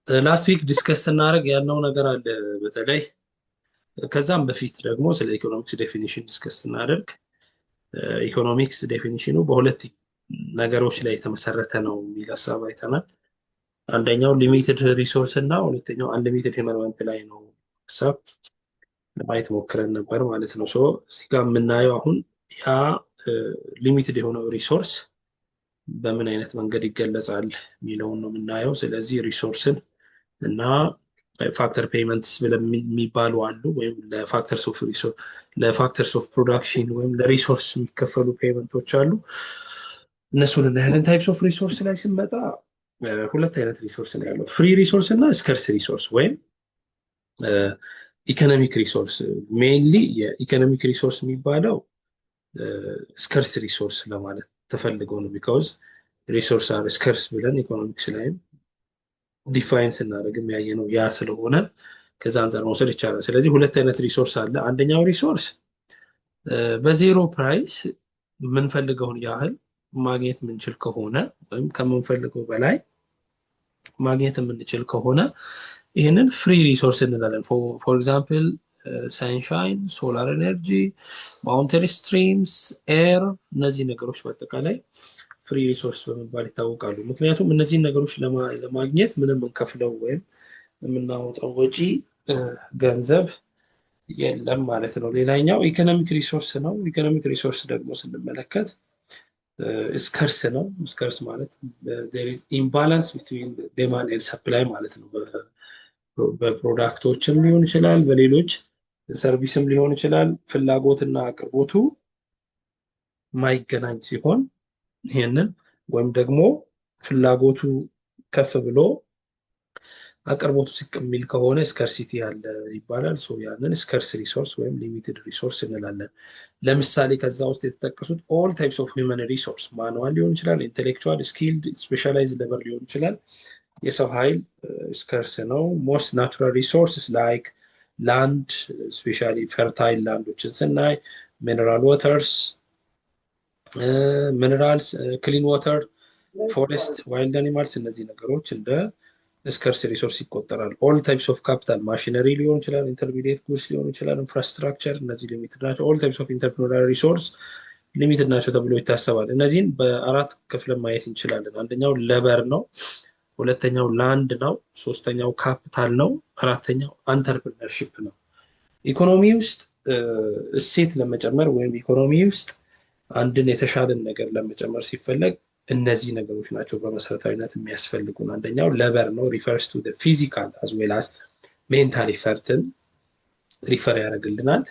ላስት ዊክ ዲስከስ ስናደርግ ያለው ነገር አለ በተለይ ከዛም በፊት ደግሞ ስለ ኢኮኖሚክስ ዴፊኒሽን ዲስከስ ስናደርግ ኢኮኖሚክስ ዴፊኒሽኑ በሁለት ነገሮች ላይ የተመሰረተ ነው የሚል ሀሳብ አይተናል። አንደኛው ሊሚትድ ሪሶርስ እና ሁለተኛው አንሊሚትድ ሂውመን ላይ ነው ሀሳብ ለማየት ሞክረን ነበር ማለት ነው። ሶ እዚህ ጋር የምናየው አሁን ያ ሊሚትድ የሆነው ሪሶርስ በምን አይነት መንገድ ይገለጻል የሚለውን ነው የምናየው። ስለዚህ ሪሶርስን እና ፋክተር ፔይመንትስ ብለን የሚባሉ አሉ፣ ወይም ለፋክተርስ ኦፍ ፕሮዳክሽን ወይም ለሪሶርስ የሚከፈሉ ፔይመንቶች አሉ። እነሱን እናያለን። ታይፕስ ኦፍ ሪሶርስ ላይ ስንመጣ ሁለት አይነት ሪሶርስ ነው ያለው፣ ፍሪ ሪሶርስ እና ስከርስ ሪሶርስ ወይም ኢኮኖሚክ ሪሶርስ። ሜይንሊ የኢኮኖሚክ ሪሶርስ የሚባለው ስከርስ ሪሶርስ ለማለት ተፈልገው ነው። ቢካውዝ ሪሶርስ አር ስከርስ ብለን ኢኮኖሚክስ ላይም ዲፋይን ስናደርግ የሚያየ ነው ያ ስለሆነ ከዛ አንጻር መውሰድ ይቻላል። ስለዚህ ሁለት አይነት ሪሶርስ አለ። አንደኛው ሪሶርስ በዜሮ ፕራይስ የምንፈልገውን ያህል ማግኘት የምንችል ከሆነ ወይም ከምንፈልገው በላይ ማግኘት የምንችል ከሆነ ይህንን ፍሪ ሪሶርስ እንላለን። ፎር ኤግዛምፕል ሳንሻይን፣ ሶላር ኤነርጂ፣ ማውንቴን ስትሪምስ፣ ኤር፣ እነዚህ ነገሮች በአጠቃላይ ፍሪ ሪሶርስ በመባል ይታወቃሉ። ምክንያቱም እነዚህን ነገሮች ለማግኘት ምንም የምንከፍለው ወይም የምናወጣው ወጪ ገንዘብ የለም ማለት ነው። ሌላኛው ኢኮኖሚክ ሪሶርስ ነው። ኢኮኖሚክ ሪሶርስ ደግሞ ስንመለከት ስከርስ ነው። ስከርስ ማለት ኢምባላንስ ቢትዊን ዴማንድ ኤንድ ሰፕላይ ማለት ነው። በፕሮዳክቶችም ሊሆን ይችላል፣ በሌሎች ሰርቪስም ሊሆን ይችላል። ፍላጎትና አቅርቦቱ ማይገናኝ ሲሆን ይሄንን ወይም ደግሞ ፍላጎቱ ከፍ ብሎ አቅርቦቱ ዝቅ የሚል ከሆነ ስከርሲቲ ያለ ይባላል። ሶ ያንን ስከርስ ሪሶርስ ወይም ሊሚትድ ሪሶርስ እንላለን። ለምሳሌ ከዛ ውስጥ የተጠቀሱት ኦል ታይፕስ ኦፍ ሂውመን ሪሶርስ ማኑዋል ሊሆን ይችላል፣ ኢንቴሌክቹዋል፣ ስኪልድ፣ ስፔሻላይዝ ሌበር ሊሆን ይችላል። የሰው ኃይል ስከርስ ነው። ሞስት ናቹራል ሪሶርስስ ላይክ ላንድ፣ ስፔሻሊ ፈርታይል ላንዶችን ስናይ ሚነራል ዋተርስ፣ ሚነራልስ፣ ክሊን ዋተር፣ ፎሬስት፣ ዋይልድ አኒማልስ፣ እነዚህ ነገሮች እንደ ስከርስ ሪሶርስ ይቆጠራል። ኦል ታይፕስ ኦፍ ካፒታል ማሽነሪ ሊሆን ይችላል፣ ኢንተርሚዲየት ጉድስ ሊሆን ይችላል፣ ኢንፍራስትራክቸር፣ እነዚህ ሊሚትድ ናቸው። ኦል ታይፕስ ኦፍ ኢንተርፕሪነሪያል ሪሶርስ ሊሚትድ ናቸው ተብሎ ይታሰባል። እነዚህን በአራት ክፍል ማየት እንችላለን። አንደኛው ለበር ነው፣ ሁለተኛው ላንድ ነው፣ ሶስተኛው ካፒታል ነው፣ አራተኛው አንተርፕሪነርሺፕ ነው። ኢኮኖሚ ውስጥ እሴት ለመጨመር ወይም ኢኮኖሚ ውስጥ አንድን የተሻለን ነገር ለመጨመር ሲፈለግ እነዚህ ነገሮች ናቸው በመሰረታዊነት የሚያስፈልጉን። አንደኛው ለበር ነው፣ ሪፈርስ ቱ ፊዚካል አዝ ዌል አዝ ሜንታል ኢፈርትን ሪፈር ያደርግልናል።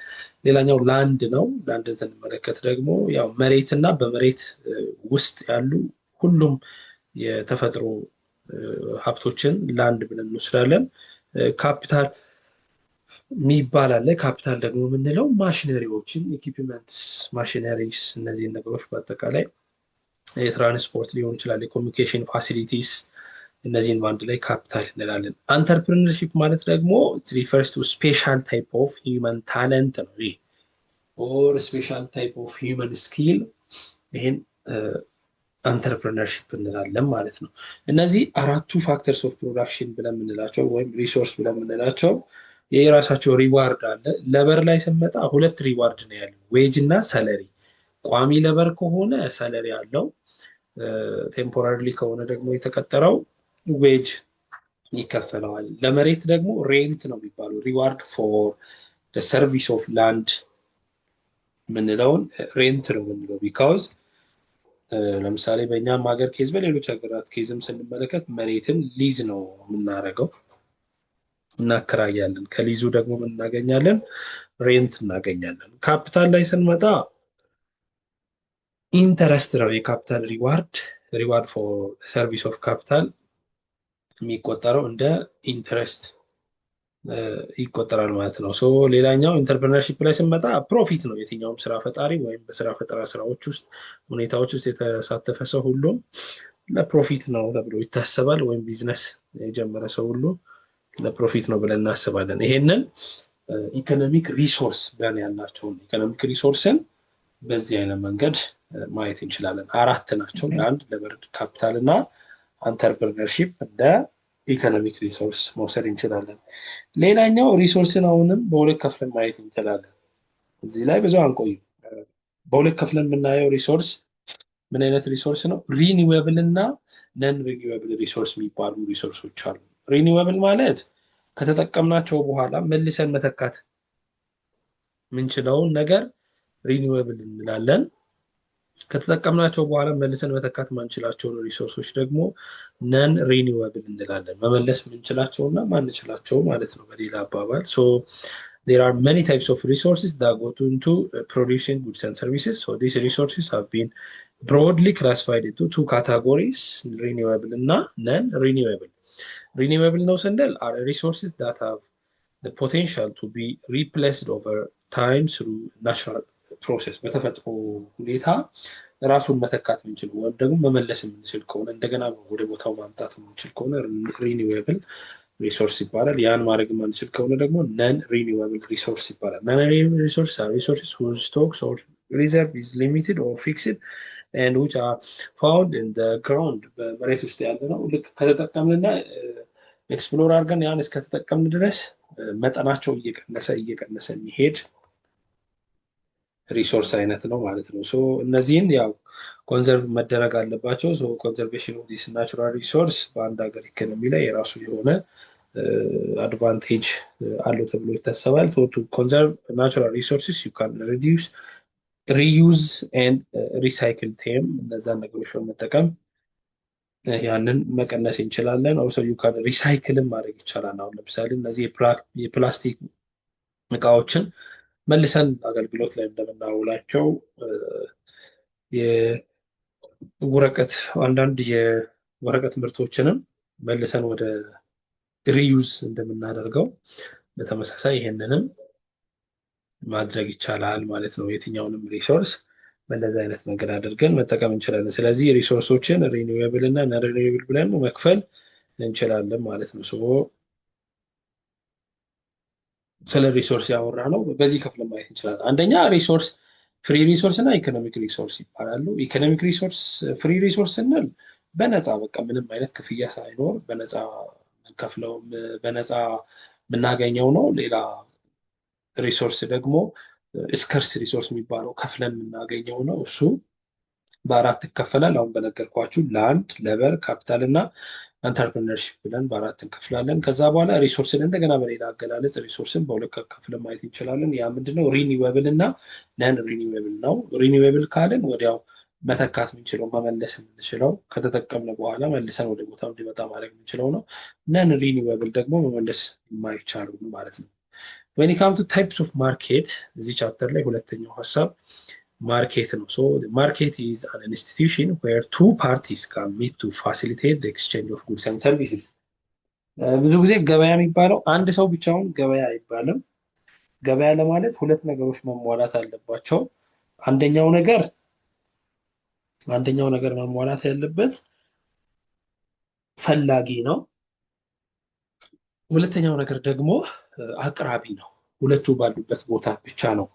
ሌላኛው ላንድ ነው። ላንድን ስንመለከት ደግሞ ያው መሬትና በመሬት ውስጥ ያሉ ሁሉም የተፈጥሮ ሀብቶችን ላንድ ብለን እንወስዳለን። ካፒታል የሚባል አለ። ካፒታል ደግሞ የምንለው ማሽነሪዎችን፣ ኢኩፕመንትስ፣ ማሽነሪስ፣ እነዚህን ነገሮች በአጠቃላይ የትራንስፖርት ሊሆን ይችላል፣ የኮሚኒኬሽን ፋሲሊቲስ፣ እነዚህን በአንድ ላይ ካፒታል እንላለን። አንተርፕሪነርሺፕ ማለት ደግሞ ሪፈርስ ቱ ስፔሻል ታይፕ ኦፍ ሂውመን ታለንት ነው። ይሄ ኦር ስፔሻል ታይፕ ኦፍ ሂውመን ስኪል፣ ይህን አንተርፕሪነርሺፕ እንላለን ማለት ነው። እነዚህ አራቱ ፋክተርስ ኦፍ ፕሮዳክሽን ብለን የምንላቸው ወይም ሪሶርስ ብለን የምንላቸው የራሳቸው ሪዋርድ አለ። ለበር ላይ ስንመጣ ሁለት ሪዋርድ ነው ያለው፣ ዌጅ እና ሰለሪ። ቋሚ ለበር ከሆነ ሰለሪ አለው። ቴምፖራሪ ከሆነ ደግሞ የተቀጠረው ዌጅ ይከፈለዋል። ለመሬት ደግሞ ሬንት ነው የሚባለው። ሪዋርድ ፎር ሰርቪስ ኦፍ ላንድ የምንለውን ሬንት ነው የምንለው። ቢካውዝ ለምሳሌ በእኛም ሀገር ኬዝ በሌሎች ሀገራት ኬዝም ስንመለከት መሬትን ሊዝ ነው የምናደርገው፣ እናከራያለን። ከሊዙ ደግሞ ምን እናገኛለን? ሬንት እናገኛለን። ካፒታል ላይ ስንመጣ ኢንተረስት ነው የካፒታል ሪዋርድ። ሪዋርድ ፎር ሰርቪስ ኦፍ ካፒታል የሚቆጠረው እንደ ኢንተረስት ይቆጠራል ማለት ነው። ሌላኛው ኢንተርፕሪነርሺፕ ላይ ስንመጣ ፕሮፊት ነው። የትኛውም ስራ ፈጣሪ ወይም በስራ ፈጠራ ስራዎች ውስጥ ሁኔታዎች ውስጥ የተሳተፈ ሰው ሁሉ ለፕሮፊት ነው ተብሎ ይታሰባል። ወይም ቢዝነስ የጀመረ ሰው ሁሉ ለፕሮፊት ነው ብለን እናስባለን። ይሄንን ኢኮኖሚክ ሪሶርስ ብለን ያልናቸውን ኢኮኖሚክ ሪሶርስን በዚህ አይነት መንገድ ማየት እንችላለን። አራት ናቸው። ለአንድ ለበርድ ካፒታል እና አንተርፕሪነርሺፕ እንደ ኢኮኖሚክ ሪሶርስ መውሰድ እንችላለን። ሌላኛው ሪሶርስን አሁንም በሁለት ከፍለን ማየት እንችላለን። እዚህ ላይ ብዙ አንቆይም። በሁለት ከፍለን የምናየው ሪሶርስ ምን አይነት ሪሶርስ ነው? ሪኒዌብል እና ነን ሪኒዌብል ሪሶርስ የሚባሉ ሪሶርሶች አሉ። ሪኒዌብል ማለት ከተጠቀምናቸው በኋላ መልሰን መተካት ምንችለውን ነገር ሪኒዌብል እንላለን። ከተጠቀምናቸው በኋላ መልሰን መተካት ማንችላቸውን ሪሶርሶች ደግሞ ነን ሪኒዌብል እንላለን። መመለስ ምንችላቸውና ማንችላቸው ማለት ነው በሌላ አባባል። ሶ there are many types of resources that go into producing goods and services. So these resources have been broadly classified into two categories, renewable and non-renewable. Renewable ነው ስንል are resources that have the potential to be replaced over time through natural process. በተፈጥሮ ሁኔታ ራሱን መተካት የምንችል ወይም ደግሞ መመለስ የምንችል ከሆነ እንደገና ወደ ቦታው ማምጣት የምንችል ከሆነ renewable ሪሶርስ ይባላል። ያን ማድረግ የማንችል ከሆነ ደግሞ ነን ሪኒዌብል ሪሶርስ ይባላል። ነን ሪኒዌብል ሪሶርስ are resources whose stocks or reserve is limited or fixed and which are found in the ground. በመሬት ውስጥ ያለ ነው። ልክ ከተጠቀምንና ኤክስፕሎር አድርገን ያን እስከተጠቀምን ድረስ መጠናቸው እየቀነሰ የሚሄድ ሪሶርስ አይነት ነው ማለት ነው። ሶ እነዚህን ያው ኮንዘርቭ መደረግ አለባቸው። ሶ ኮንዘርቬሽን ኦፍ ዲስ ናቹራል ሪሶርስ በአንድ ሀገር ኢኮኖሚ ላይ የራሱ የሆነ አድቫንቴጅ አለው ተብሎ ይታሰባል። ሶ ቱ ኮንዘርቭ ናቹራል ሪሶርስስ ዩ ካን ሪዲዩስ ሪዩዝ ኤንድ ሪሳይክል ቴም እነዛን ነገሮች በመጠቀም ያንን መቀነስ እንችላለን። ኦልሶ ዩ ካን ሪሳይክልን ማድረግ ይቻላል። አሁን ለምሳሌ እነዚህ የፕላስቲክ እቃዎችን መልሰን አገልግሎት ላይ እንደምናውላቸው የወረቀት አንዳንድ የወረቀት ምርቶችንም መልሰን ወደ ሪዩዝ እንደምናደርገው በተመሳሳይ ይሄንንም ማድረግ ይቻላል ማለት ነው። የትኛውንም ሪሶርስ በእንደዚህ አይነት መንገድ አድርገን መጠቀም እንችላለን። ስለዚህ ሪሶርሶችን ሪኒዌብል እና ነን ሪኒዌብል ብለን መክፈል እንችላለን ማለት ነው። ስለ ሪሶርስ ያወራ ነው በዚህ ክፍል ማየት እንችላለን። አንደኛ ሪሶርስ ፍሪ ሪሶርስ እና ኢኮኖሚክ ሪሶርስ ይባላሉ። ኢኮኖሚክ ሪሶርስ ፍሪ ሪሶርስ ስንል በነፃ በቃ ምንም አይነት ክፍያ ሳይኖር በነፃ ከፍለው በነፃ የምናገኘው ነው። ሌላ ሪሶርስ ደግሞ ስከርስ ሪሶርስ የሚባለው ከፍለን የምናገኘው ነው። እሱ በአራት ይከፈላል። አሁን በነገርኳችሁ ላንድ፣ ሌበር፣ ካፒታል እና ኢንተርፕረነርሺፕ ብለን በአራት እንከፍላለን። ከዛ በኋላ ሪሶርስን እንደገና በሌላ አገላለጽ ሪሶርስን በሁለት ከፍለን ማየት እንችላለን። ያ ምንድነው? ሪኒዌብል እና ነን ሪኒዌብል ነው። ሪኒዌብል ካልን ወዲያው መተካት የምንችለው መመለስ የምንችለው ከተጠቀምነ በኋላ መልሰን ወደ ቦታው እንዲመጣ ማድረግ የምንችለው ነው። ነን ሪኒዌብል ደግሞ መመለስ የማይቻሉ ማለት ነው። when it comes to types of market እዚህ ቻፕተር ላይ ሁለተኛው ሀሳብ ማርኬት ነው። So the market is an institution where two parties can meet to facilitate the exchange of goods and services. ብዙ ጊዜ ገበያ የሚባለው አንድ ሰው ብቻውን ገበያ አይባልም። ገበያ ለማለት ሁለት ነገሮች መሟላት አለባቸው። አንደኛው ነገር መሟላት ያለበት ፈላጊ ነው። ሁለተኛው ነገር ደግሞ አቅራቢ ነው። ሁለቱ ባሉበት ቦታ ብቻ ነው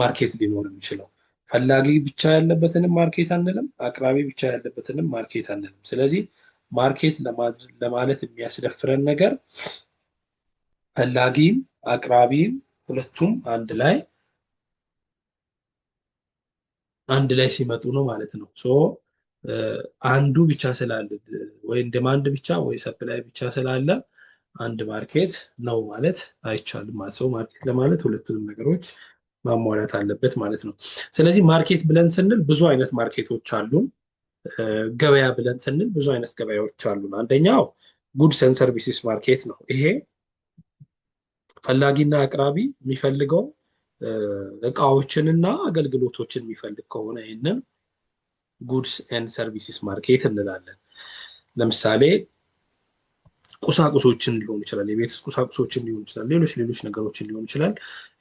ማርኬት ሊኖር የሚችለው። ፈላጊ ብቻ ያለበትንም ማርኬት አንልም፣ አቅራቢ ብቻ ያለበትንም ማርኬት አንልም። ስለዚህ ማርኬት ለማለት የሚያስደፍረን ነገር ፈላጊም አቅራቢም ሁለቱም አንድ ላይ ሲመጡ ነው ማለት ነው። ሶ አንዱ ብቻ ስላለ ወይ ዲማንድ ብቻ ወይ ሰፕላይ ብቻ ስላለ አንድ ማርኬት ነው ማለት አይቻልም ማለት ነው። ማርኬት ለማለት ሁለቱንም ነገሮች ማሟላት አለበት ማለት ነው። ስለዚህ ማርኬት ብለን ስንል ብዙ አይነት ማርኬቶች አሉ። ገበያ ብለን ስንል ብዙ አይነት ገበያዎች አሉ። አንደኛው ጉድስ ኤንድ ሰርቪስስ ማርኬት ነው። ይሄ ፈላጊና አቅራቢ የሚፈልገው እቃዎችንና አገልግሎቶችን የሚፈልግ ከሆነ ይሄንን ጉድስ ኤንድ ሰርቪስስ ማርኬት እንላለን። ለምሳሌ ቁሳቁሶችን ሊሆን ይችላል፣ የቤት ውስጥ ቁሳቁሶችን ሊሆን ይችላል፣ ሌሎች ነገሮችን ሊሆን ይችላል።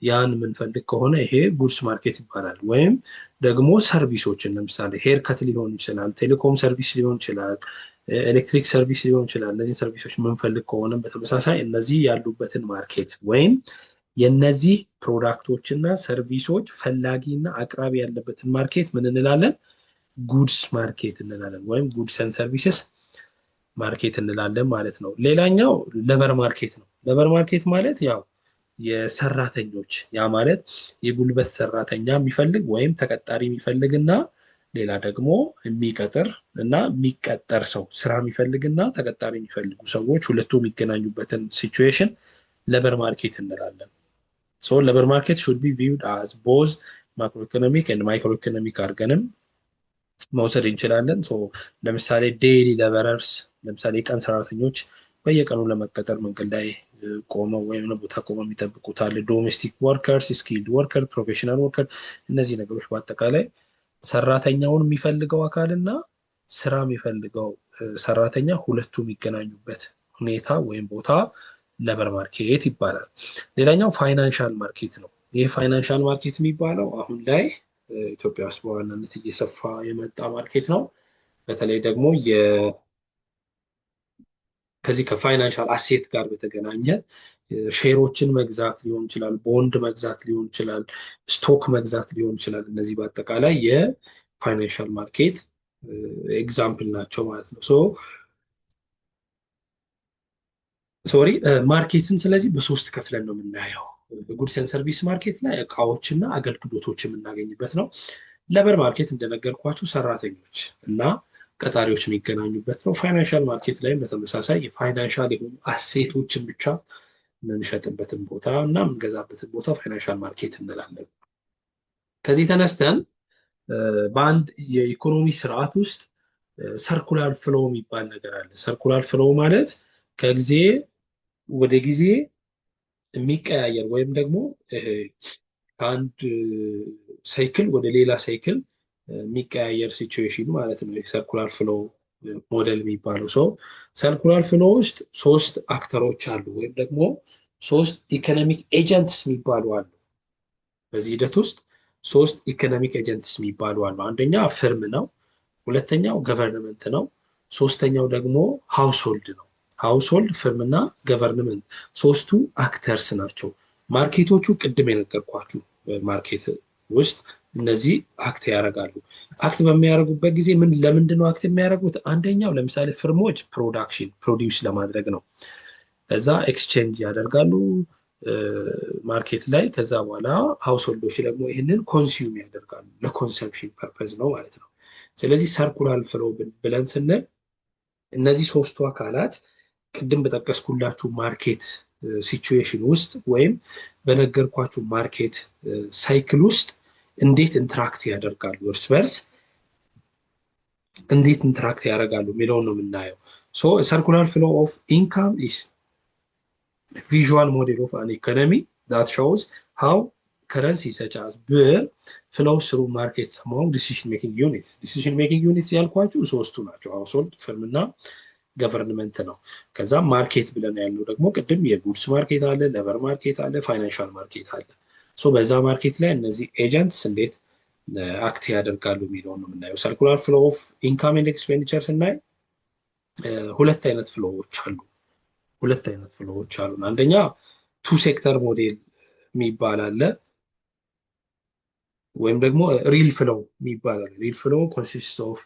ያን የምንፈልግ ከሆነ ይሄ ጉድስ ማርኬት ይባላል። ወይም ደግሞ ሰርቪሶችን ለምሳሌ ሄር ከት ሊሆን ይችላል፣ ቴሌኮም ሰርቪስ ሊሆን ይችላል፣ ኤሌክትሪክ ሰርቪስ ሊሆን ይችላል። እነዚህ ሰርቪሶች የምንፈልግ ከሆነ በተመሳሳይ እነዚህ ያሉበትን ማርኬት ወይም የነዚህ ፕሮዳክቶችና ሰርቪሶች ፈላጊና አቅራቢ ያለበትን ማርኬት ምን እንላለን? ጉድስ ማርኬት እንላለን። ወይም ጉድስ ኤንድ ሰርቪስስ ማርኬት እንላለን ማለት ነው። ሌላኛው ለበር ማርኬት ነው። ለበር ማርኬት ማለት ያው የሰራተኞች ያ ማለት የጉልበት ሰራተኛ የሚፈልግ ወይም ተቀጣሪ የሚፈልግ እና ሌላ ደግሞ የሚቀጥር እና የሚቀጠር ሰው ስራ የሚፈልግ እና ተቀጣሪ የሚፈልጉ ሰዎች ሁለቱ የሚገናኙበትን ሲቹዌሽን ለበር ማርኬት እንላለን። ሶ ለበር ማርኬት ሹድ ቢ ቪውድ አዝ ቦዝ ማክሮ ኢኮኖሚክ ኤንድ ማይክሮ ኢኮኖሚክ አድርገንም መውሰድ እንችላለን። ለምሳሌ ዴይሊ ለበረርስ ለምሳሌ የቀን ሰራተኞች በየቀኑ ለመቀጠር መንገድ ላይ ቆመው ወይም ቦታ ቆመው የሚጠብቁት አለ። ዶሜስቲክ ወርከርስ፣ ስኪልድ ወርከር፣ ፕሮፌሽናል ወርከር እነዚህ ነገሮች በአጠቃላይ ሰራተኛውን የሚፈልገው አካል እና ስራ የሚፈልገው ሰራተኛ ሁለቱ የሚገናኙበት ሁኔታ ወይም ቦታ ለበር ማርኬት ይባላል። ሌላኛው ፋይናንሻል ማርኬት ነው። ይህ ፋይናንሻል ማርኬት የሚባለው አሁን ላይ ኢትዮጵያ ውስጥ በዋናነት እየሰፋ የመጣ ማርኬት ነው። በተለይ ደግሞ ከዚህ ከፋይናንሻል አሴት ጋር በተገናኘ ሼሮችን መግዛት ሊሆን ይችላል፣ ቦንድ መግዛት ሊሆን ይችላል፣ ስቶክ መግዛት ሊሆን ይችላል። እነዚህ በአጠቃላይ የፋይናንሻል ማርኬት ኤግዛምፕል ናቸው ማለት ነው። ሶሪ ማርኬትን ስለዚህ በሶስት ከፍለን ነው የምናየው። ጉድስ ኤንድ ሰርቪስ ማርኬት ላይ እቃዎችና አገልግሎቶች የምናገኝበት ነው። ለበር ማርኬት እንደነገርኳችሁ ሰራተኞች እና ቀጣሪዎች የሚገናኙበት ነው። ፋይናንሻል ማርኬት ላይም በተመሳሳይ የፋይናንሻል የሆኑ አሴቶችን ብቻ የምንሸጥበትን ቦታ እና የምንገዛበትን ቦታ ፋይናንሻል ማርኬት እንላለን። ከዚህ ተነስተን በአንድ የኢኮኖሚ ስርዓት ውስጥ ሰርኩላር ፍሎ የሚባል ነገር አለ። ሰርኩላር ፍሎ ማለት ከጊዜ ወደ ጊዜ የሚቀያየር ወይም ደግሞ ከአንድ ሳይክል ወደ ሌላ ሳይክል የሚቀያየር ሲቹዌሽን ማለት ነው። ሰርኩላር ፍሎ ሞዴል የሚባለው ሰርኩላር ፍሎ ውስጥ ሶስት አክተሮች አሉ ወይም ደግሞ ሶስት ኢኮኖሚክ ኤጀንትስ የሚባሉ አሉ። በዚህ ሂደት ውስጥ ሶስት ኢኮኖሚክ ኤጀንትስ የሚባሉ አሉ። አንደኛ ፍርም ነው፣ ሁለተኛው ገቨርንመንት ነው፣ ሶስተኛው ደግሞ ሃውስሆልድ ነው። ሃውስሆልድ፣ ፍርም እና ገቨርንመንት ሶስቱ አክተርስ ናቸው። ማርኬቶቹ ቅድም የነገርኳችሁ ማርኬት ውስጥ እነዚህ አክት ያደርጋሉ። አክት በሚያደርጉበት ጊዜ ለምንድነው አክት የሚያደርጉት? አንደኛው ለምሳሌ ፍርሞች ፕሮዲውስ ለማድረግ ነው። ከዛ ኤክስቼንጅ ያደርጋሉ ማርኬት ላይ። ከዛ በኋላ ሃውስሆልዶች ደግሞ ይህንን ኮንሱም ያደርጋሉ፣ ለኮንሰምፕሽን ፐርፐዝ ነው ማለት ነው። ስለዚህ ሰርኩላር ፍሎ ብለን ስንል እነዚህ ሶስቱ አካላት ቅድም በጠቀስኩላችሁ ማርኬት ሲቹዌሽን ውስጥ ወይም በነገርኳችሁ ማርኬት ሳይክል ውስጥ እንዴት ኢንትራክት ያደርጋሉ፣ እርስ በርስ እንዴት ኢንትራክት ያደርጋሉ የሚለውን ነው የምናየው። ሰርኩላር ፍሎ ኦፍ ኢንካም ኢስ ቪዥዋል ሞዴል ኦፍ አን ኢኮኖሚ ዛት ሾውስ ሃው ከረንሲ ሰች አስ ብር ፍሎውስ ስሩ ማርኬትስ አሞንግ ዲሲዥን ሜኪንግ ዩኒትስ። ዲሲዥን ሜኪንግ ዩኒትስ ያልኳችሁ ሶስቱ ናቸው፣ ሃውስሆልድ፣ ፍርም እና ገቨርንመንት ነው። ከዛ ማርኬት ብለን ያለው ደግሞ ቅድም የጉድስ ማርኬት አለ፣ ለበር ማርኬት አለ፣ ፋይናንሻል ማርኬት አለ። በዛ ማርኬት ላይ እነዚህ ኤጀንትስ እንዴት አክት ያደርጋሉ የሚለውን ነው የምናየው። ሰርኩላር ፍሎ ኦፍ ኢንካም ኤንድ ኤክስፔንዲቸር ስናይ ሁለት አይነት ፍሎዎች አሉ። አንደኛ ቱ ሴክተር ሞዴል የሚባል አለ፣ ወይም ደግሞ ሪል ፍሎ የሚባል አለ። ሪል ፍሎ ኮንሲስት ኦፍ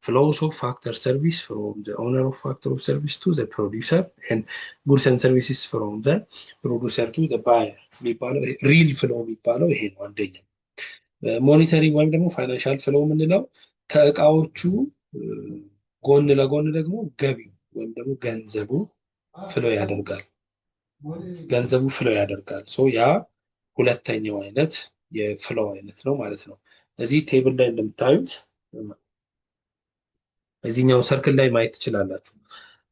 flows of factor service from the owner of factor of service to the producer and goods and services from the producer to the buyer የሚባለው ሪል ፍሎ የሚባለው ይሄ ነው። አንደኛ ሞኔታሪ ወይም ደግሞ ፋይናንሻል ፍሎ የምንለው ከእቃዎቹ ጎን ለጎን ደግሞ ገቢው ወይም ደግሞ ገንዘቡ ፍሎ ያደርጋል። ያ ሁለተኛው አይነት የፍሎ አይነት ነው ማለት ነው። እዚህ ቴብል ላይ እንደምታዩት እዚህኛው ሰርክል ላይ ማየት ትችላላችሁ።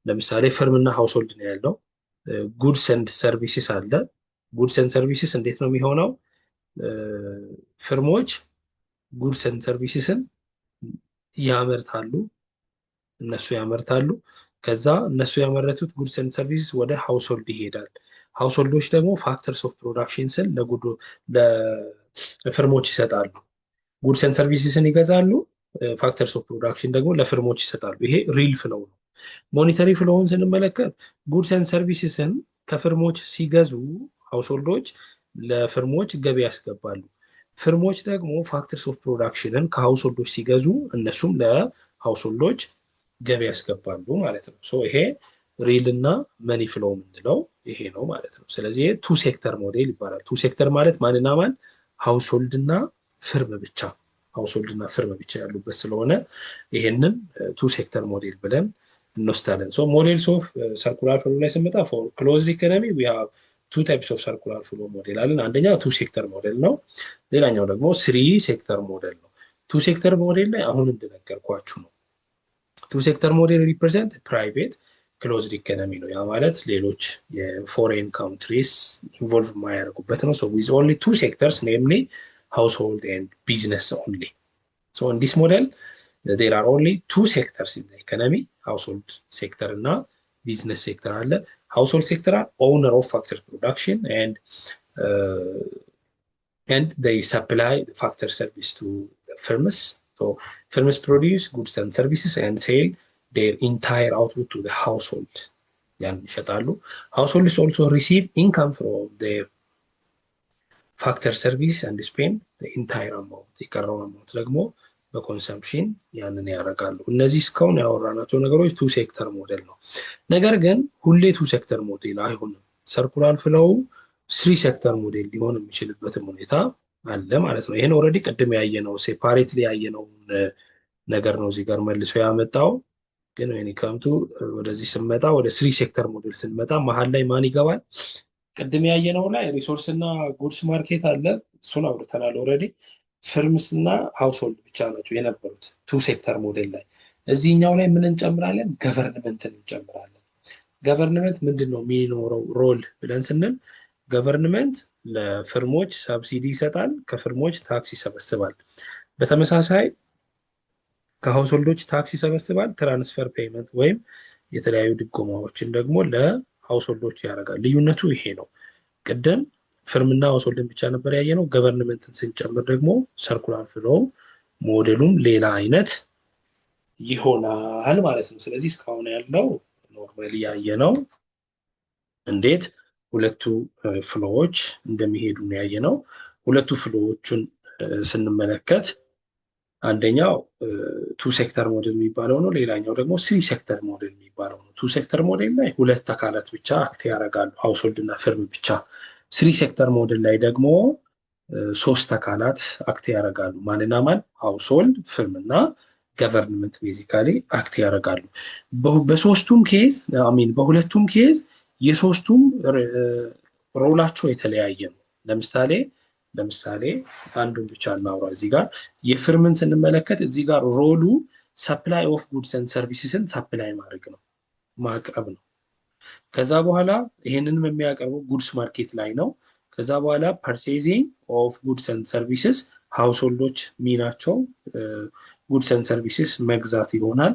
ለምሳሌ ፍርም እና ሃውስሆልድ ነው ያለው። ጉድስ ኤንድ ሰርቪስስ አለ። ጉድስ ኤንድ ሰርቪስስ እንዴት ነው የሚሆነው? ፍርሞች ጉድስ ኤንድ ሰርቪስስን ያመርታሉ። ከዛ እነሱ ያመረቱት ጉድስ ኤንድ ሰርቪስስ ወደ ሃውስሆልድ ይሄዳል። ሃውስሆልዶች ደግሞ ፋክተርስ ኦፍ ፕሮዳክሽንስን ለፍርሞች ይሰጣሉ። ጉድስ ኤንድ ሰርቪስስን ይገዛሉ፣ ፋክተርስ ኦፍ ፕሮዳክሽን ደግሞ ለፍርሞች ይሰጣሉ። ይሄ ሪል ፍሎው ነው። ሞኔታሪ ፍሎውን ስንመለከት ጉድስ ኤንድ ሰርቪስስን ከፍርሞች ሲገዙ ሃውስሆልዶች ለፍርሞች ገቢ ያስገባሉ። ፍርሞች ደግሞ ፋክተርስ ኦፍ ፕሮዳክሽንን ከሃውስሆልዶች ሲገዙ እነሱም ለሃውስሆልዶች ገቢ ያስገባሉ ማለት ነው። ሶ ይሄ ሪል እና መኒ ፍሎ የምንለው ይሄ ነው ማለት ነው። ስለዚህ ቱ ሴክተር ሞዴል ይባላል። ቱ ሴክተር ማለት ማንና ማን? ሃውስሆልድ እና ፍርም ብቻ፣ ሃውስሆልድ እና ፍርም ብቻ ያሉበት ስለሆነ ይሄንን ቱ ሴክተር ሞዴል ብለን እንወስዳለን። ሶ ሞዴልስ ኦፍ ሰርኩላር ፍሎ ላይ ስንመጣ ፎር ክሎዝድ ኢኮኖሚ ዊ ሃቭ ቱ ታይፕስ ኦፍ ሰርኩላር ፍሎ ሞዴል አለን። አንደኛው ቱ ሴክተር ሞዴል ነው። ሌላኛው ደግሞ ስሪ ሴክተር ሞዴል ነው። ቱ ሴክተር ሞዴል ላይ አሁን እንደነገርኳችሁ ነው። ቱ ሴክተር ሞዴል ሪፕሬዘንት ፕራይቬት ክሎዝድ ኢኮኖሚ ነው። ያ ማለት ሌሎች የፎሬን ካውንትሪስ ኢንቮልቭ የማያደርጉበት ነው። ሶ ዊዝ ኦንሊ ቱ ሴክተርስ ኔምሊ ሃውስሆልድ ኤንድ ቢዝነስ ኦንሊ። ሶ ኢን ዲስ ሞዴል ዜር አር ኦንሊ ቱ ሴክተርስ ኢን ኢኮኖሚ፣ ሃውስሆልድ ሴክተር እና ቢዝነስ ሴክተር አለ። ሃውስሆልድ ሴክተር አር ኦውነር ኦፍ ፋክተር ፕሮዳክሽን and they supply factor service to the firms. So firms produce goods and services and sell their entire output to the household. ያን ይሸጣሉ። households also receive income from their factor service and spend the entire amount. የቀረውን አማውንት ደግሞ በኮንሰምፕሽን ያንን ያደርጋሉ። እነዚህ እስካሁን ያወራናቸው ነገሮች ቱ ሴክተር ሞዴል ነው። ነገር ግን ሁሌ ቱ ሴክተር ሞዴል አይሆንም። ሰርኩላር ፍሎው ስሪ ሴክተር ሞዴል ሊሆን የሚችልበትም ሁኔታ አለ ማለት ነው። ይህን ኦልሬዲ ቅድም ያየነው ሴፓሬትሊ ያየነውን ነገር ነው እዚህ ጋር መልሶ ያመጣው። ግን ወይኔ ከምቱ ወደዚህ ስንመጣ ወደ ስሪ ሴክተር ሞዴል ስንመጣ መሀል ላይ ማን ይገባል? ቅድም ያየነው ላይ ሪሶርስ እና ጉድስ ማርኬት አለ። እሱን አውርተናል ኦልሬዲ። ፍርምስ እና ሃውስሆልድ ብቻ ናቸው የነበሩት ቱ ሴክተር ሞዴል ላይ። እዚህኛው ላይ ምን እንጨምራለን? ገቨርንመንትን እንጨምራለን። ገቨርንመንት ምንድን ነው የሚኖረው ሮል ብለን ስንል ገቨርንመንት ለፍርሞች ሰብሲዲ ይሰጣል፣ ከፍርሞች ታክስ ይሰበስባል። በተመሳሳይ ከሃውስሆልዶች ታክስ ይሰበስባል፣ ትራንስፈር ፔይመንት ወይም የተለያዩ ድጎማዎችን ደግሞ ለሃውስሆልዶች ያደርጋል። ልዩነቱ ይሄ ነው። ቅድም ፍርምና ሃውስሆልድን ብቻ ነበር ያየነው። ገቨርንመንትን ስንጨምር ደግሞ ሰርኩላር ፍሎው ሞዴሉም ሌላ አይነት ይሆናል ማለት ነው። ስለዚህ እስካሁን ያለው ኖርማሊ ያየነው እንዴት ሁለቱ ፍሎዎች እንደሚሄዱ ነው ያየነው። ሁለቱ ፍሎዎቹን ስንመለከት አንደኛው ቱ ሴክተር ሞዴል የሚባለው ነው። ሌላኛው ደግሞ ስሪ ሴክተር ሞዴል የሚባለው ነው። ቱ ሴክተር ሞዴል ላይ ሁለት አካላት ብቻ አክት ያደርጋሉ፣ ሃውስሆልድ እና ፍርም ብቻ። ስሪ ሴክተር ሞዴል ላይ ደግሞ ሶስት አካላት አክት ያደርጋሉ። ማንና ማን? ሃውስሆልድ፣ ፍርም እና ገቨርንመንት ቤዚካሊ አክት ያደርጋሉ። በሶስቱም ኬዝ አሚን በሁለቱም ኬዝ የሶስቱም ሮላቸው የተለያየ ነው። ለምሳሌ አንዱን ብቻ እናውራ። እዚህ ጋር የፍርምን ስንመለከት እዚህ ጋር ሮሉ ሰፕላይ ኦፍ ጉድስ ኤንድ ሰርቪስስን ሰፕላይ ማድረግ ነው፣ ማቅረብ ነው። ከዛ በኋላ ይሄንንም የሚያቀርበው ጉድስ ማርኬት ላይ ነው። ከዛ በኋላ ፐርቼዚንግ ኦፍ ጉድስ ኤንድ ሰርቪስስ ሃውስሆልዶች ሚናቸው ጉድስ ኤንድ ሰርቪስስ መግዛት ይሆናል።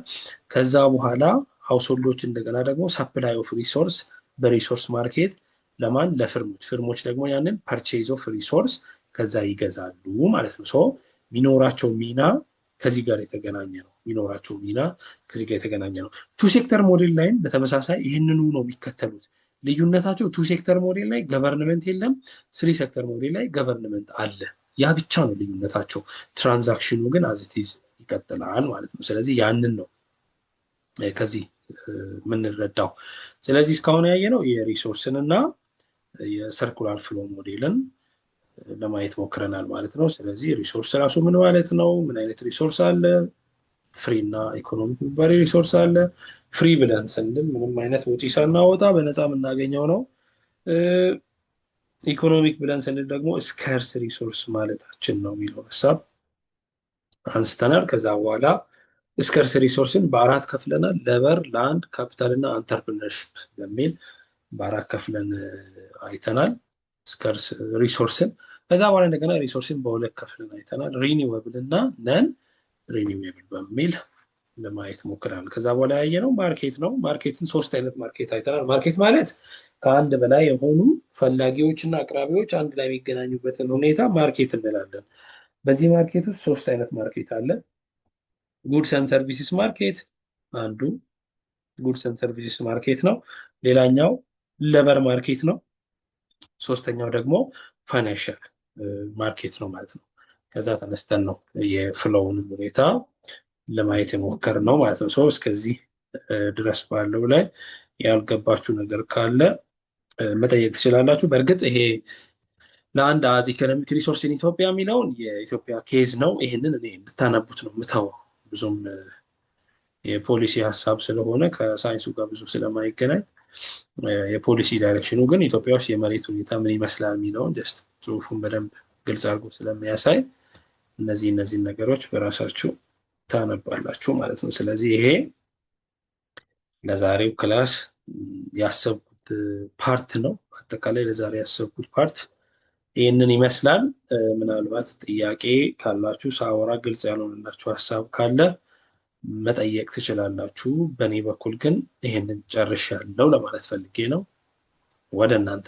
ከዛ በኋላ ሃውስሆልዶች እንደገና ደግሞ ሰፕላይ ኦፍ ሪሶርስ በሪሶርስ ማርኬት ለማን? ለፍርሞች። ፍርሞች ደግሞ ያንን ፐርቼዝ ኦፍ ሪሶርስ ከዛ ይገዛሉ ማለት ነው። ሶ ሚኖራቸው ሚና ከዚህ ጋር የተገናኘ ነው። ቱ ሴክተር ሞዴል ላይም በተመሳሳይ ይህንኑ ነው የሚከተሉት። ልዩነታቸው ቱ ሴክተር ሞዴል ላይ ገቨርንመንት የለም፣ ስሪ ሴክተር ሞዴል ላይ ገቨርንመንት አለ። ያ ብቻ ነው ልዩነታቸው። ትራንዛክሽኑ ግን አዝቲዝ ይቀጥላል ማለት ነው። ስለዚህ ያንን ነው ከዚህ የምንረዳው። ስለዚህ እስካሁን ያየነው የሪሶርስን እና የሰርኩላር ፍሎ ሞዴልን ለማየት ሞክረናል ማለት ነው። ስለዚህ ሪሶርስ ራሱ ምን ማለት ነው? ምን አይነት ሪሶርስ አለ? ፍሪ እና ኢኮኖሚክ የሚባል ሪሶርስ አለ። ፍሪ ብለን ስንል ምንም አይነት ወጪ ሳናወጣ በነፃ የምናገኘው ነው። ኢኮኖሚክ ብለን ስንል ደግሞ ስከርስ ሪሶርስ ማለታችን ነው የሚለው ሀሳብ አንስተናል። ከዛ በኋላ ስከርስ ሪሶርስን በአራት ከፍለናል። ለበር፣ ላንድ፣ ካፒታል እና አንተርፕርነርሺፕ በሚል በአራት ከፍለን አይተናል ስከርስ ሪሶርስን። ከዛ በኋላ እንደገና ሪሶርስን በሁለት ከፍለን አይተናል፣ ሪኒዌብል እና ነን ሪኒዌብል በሚል ለማየት ሞክረናል። ከዛ በኋላ ያየነው ማርኬት ነው። ማርኬትን ሶስት አይነት ማርኬት አይተናል። ማርኬት ማለት ከአንድ በላይ የሆኑ ፈላጊዎች እና አቅራቢዎች አንድ ላይ የሚገናኙበትን ሁኔታ ማርኬት እንላለን። በዚህ ማርኬት ውስጥ ሶስት አይነት ማርኬት አለ። ጉድስ ኤንድ ሰርቪስስ ማርኬት አንዱ ጉድስ ኤንድ ሰርቪስስ ማርኬት ነው። ሌላኛው ለበር ማርኬት ነው። ሶስተኛው ደግሞ ፋይናንሻል ማርኬት ነው ማለት ነው። ከዛ ተነስተን ነው የፍሎውን ሁኔታ ለማየት የሞከርነው ማለት ነው። ሰው እስከዚህ ድረስ ባለው ላይ ያልገባችሁ ነገር ካለ መጠየቅ ትችላላችሁ። በእርግጥ ይሄ ለአንድ አዝ ኢኮኖሚክ ሪሶርስ ኢን ኢትዮጵያ የሚለውን የኢትዮጵያ ኬዝ ነው። ይህንን እኔ እንድታነቡት ነው የምተወው። ብዙም የፖሊሲ ሀሳብ ስለሆነ ከሳይንሱ ጋር ብዙ ስለማይገናኝ፣ የፖሊሲ ዳይሬክሽኑ ግን ኢትዮጵያ ውስጥ የመሬት ሁኔታ ምን ይመስላል የሚለውን ጀስት ጽሁፉን በደንብ ግልጽ አድርጎ ስለሚያሳይ እነዚህን ነገሮች በራሳችሁ ታነባላችሁ ማለት ነው። ስለዚህ ይሄ ለዛሬው ክላስ ያሰብኩት ፓርት ነው። አጠቃላይ ለዛሬ ያሰብኩት ፓርት ይህንን ይመስላል። ምናልባት ጥያቄ ካላችሁ ሳወራ ግልጽ ያልሆነላችሁ ሀሳብ ካለ መጠየቅ ትችላላችሁ። በእኔ በኩል ግን ይህንን ጨርሻለሁ ለማለት ፈልጌ ነው። ወደ እናንተ